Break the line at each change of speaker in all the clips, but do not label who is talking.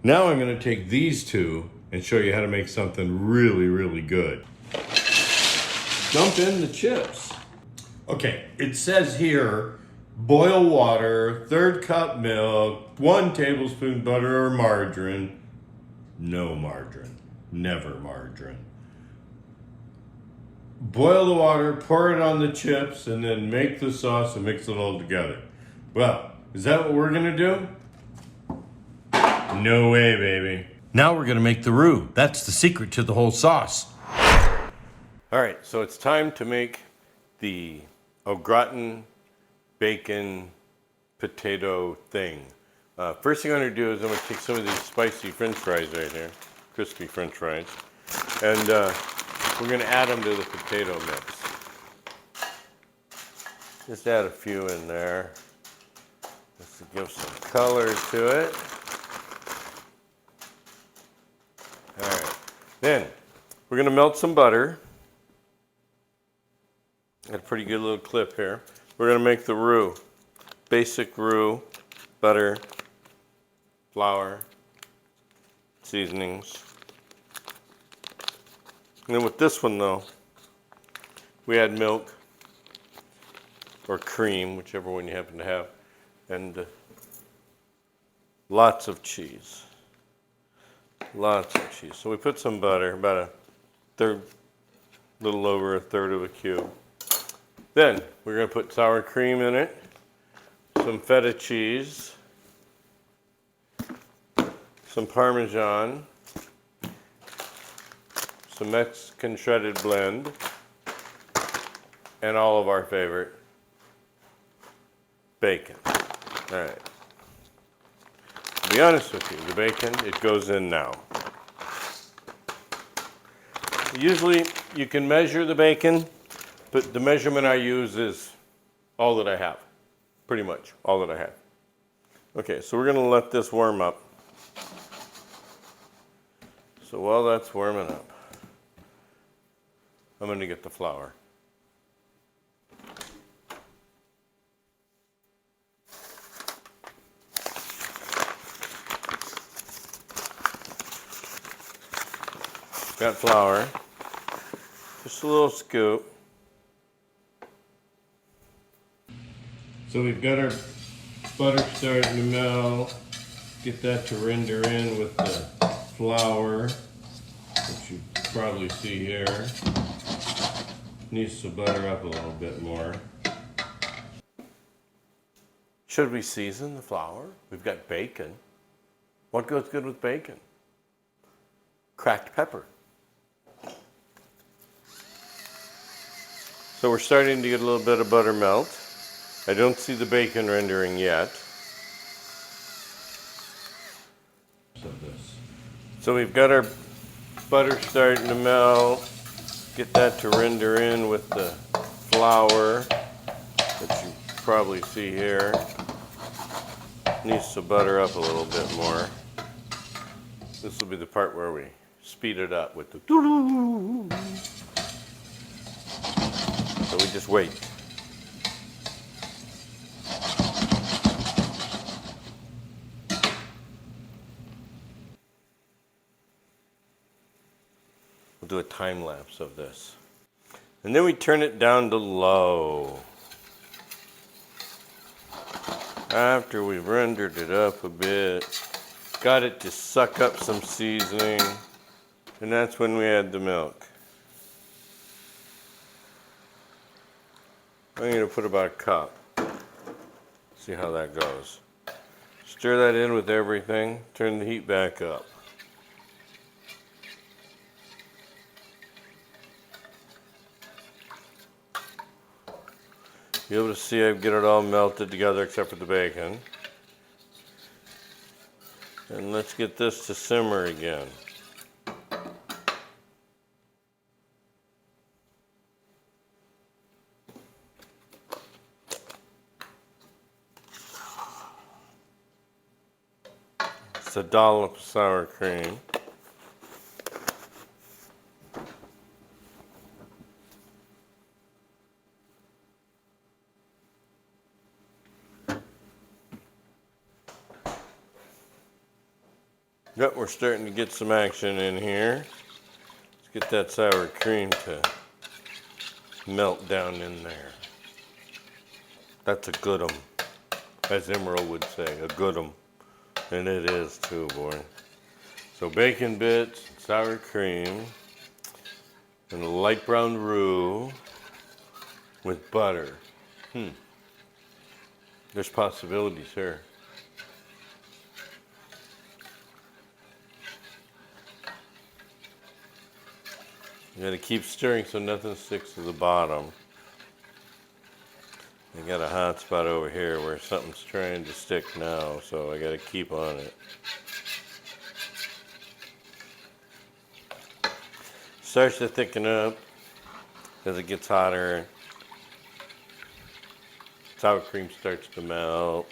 Now I'm going to take these two and show you how to make something really, really good. Dump in the chips. Okay, it says here, boil water, 1/3 cup milk, 1 tablespoon butter or margarine. No margarine, never margarine. Boil the water, pour it on the chips, and then make the sauce and mix it all together. Well, is that what we're gonna do? No way, baby. Now we're gonna make the roux. That's the secret to the whole sauce. All right, so it's time to make the au gratin bacon potato thing. First thing I'm gonna do is I'm gonna take some of these spicy French fries right here, crispy French fries, and we're gonna add them to the potato mix. Just add a few in there, just to give some color to it. All right, then we're gonna melt some butter. Got a pretty good little clip here. We're gonna make the roux. Basic roux, butter, flour, seasonings. And then with this one though, we add milk or cream, whichever one you happen to have, and lots of cheese. Lots of cheese. So we put some butter, about a little over 1/3 of a cube. Then we're going to put sour cream in it, some feta cheese, some Parmesan, some Mexican shredded blend, and all of our favorite bacon. All right. To be honest with you, the bacon, it goes in now. Usually you can measure the bacon, but the measurement I use is all that I have. Pretty much all that I have. Okay, so we're going to let this warm up. So while that's warming up, I'm going to get the flour. Got flour, just a little scoop. So we've got our butter starting to melt. Get that to render in with the flour, which you probably see here. Needs to butter up a little bit more. Should we season the flour? We've got bacon. What goes good with bacon? Cracked pepper. So we're starting to get a little bit of butter melt. I don't see the bacon rendering yet. So we've got our butter starting to melt. Get that to render in with the flour that you probably see here. Needs to butter up a little bit more. This will be the part where we speed it up with the doo-doo. So we just wait. We'll do a time lapse of this. And then we turn it down to low. After we've rendered it up a bit, got it to suck up some seasoning, and that's when we add the milk. I'm going to put about a cup. See how that goes. Stir that in with everything, turn the heat back up. You'll be able to see I get it all melted together except for the bacon. And let's get this to simmer again. It's a dollop of sour cream. Yep, we're starting to get some action in here. Let's get that sour cream to melt down in there. That's a good 'em, as Emerald would say, a good 'em. And it is too, boy. So bacon bits, sour cream, and a light brown roux with butter. There's possibilities here. You gotta keep stirring so nothing sticks to the bottom. I got a hot spot over here where something's trying to stick now, so I gotta keep on it. Starts to thicken up as it gets hotter. Sour cream starts to melt.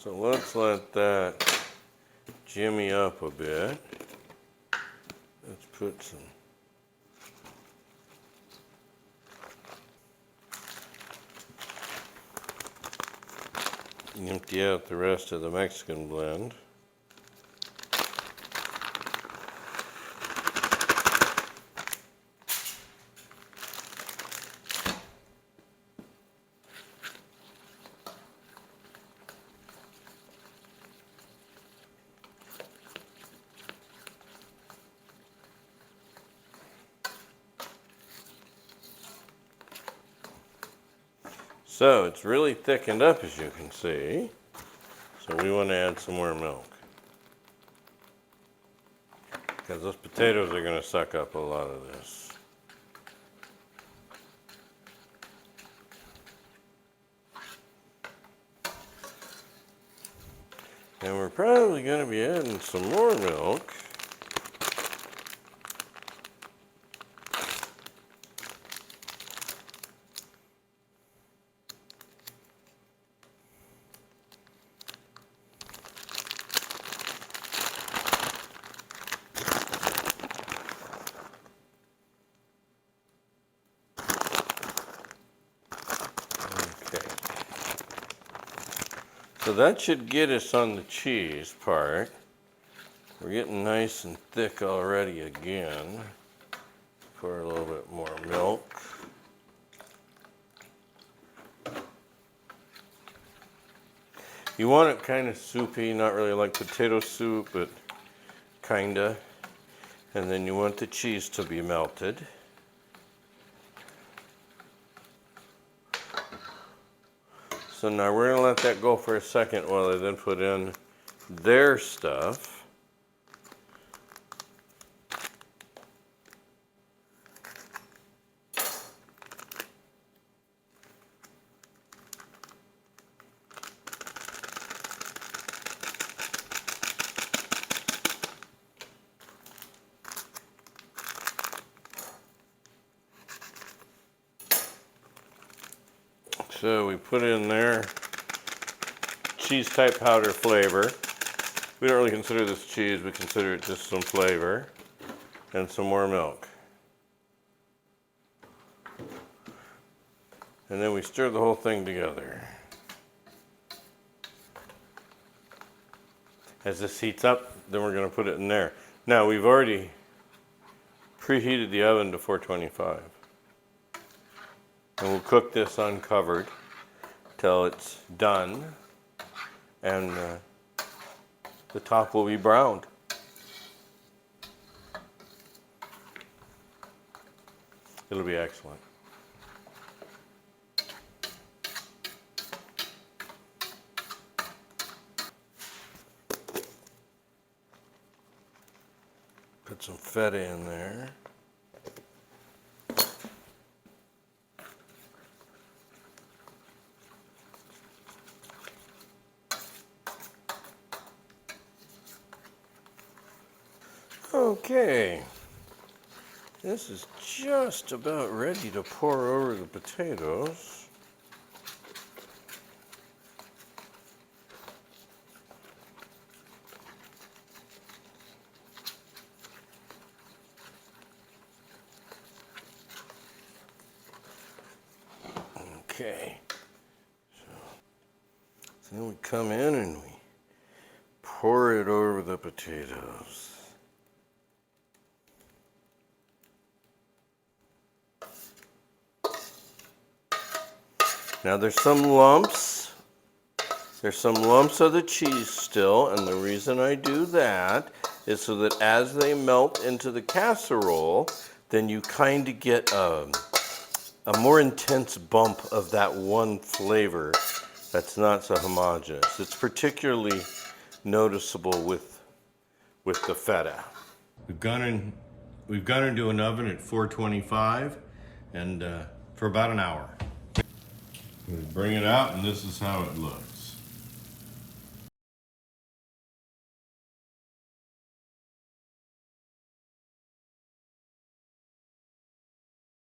So let's let that jimmy up a bit. Let's put some empty out the rest of the Mexican blend. So it's really thickened up, as you can see. So we want to add some more milk, because those potatoes are going to suck up a lot of this. And we're probably going to be adding some more milk. So that should get us on the cheese part. We're getting nice and thick already again. Pour a little bit more milk. You want it kind of soupy, not really like potato soup, but kinda. And then you want the cheese to be melted. So now we're gonna let that go for a second while I then put in their stuff. So we put in there cheese type powder flavor. We don't really consider this cheese, we consider it just some flavor. And some more milk. And then we stir the whole thing together. As this heats up, then we're going to put it in there. Now we've already preheated the oven to 425. And we'll cook this uncovered till it's done, and the top will be browned. It'll be excellent. Put some feta in there. Okay, this is just about ready to pour over the potatoes. Okay. So then we come in and we pour it over the potatoes. Now there's some lumps. There's some lumps of the cheese still, and the reason I do that is so that as they melt into the casserole, then you kind of get a more intense bump of that one flavor that's not so homogeneous. It's particularly noticeable with the feta. We've gone into an oven at 425 and for about an hour. We bring it out and this is how it looks.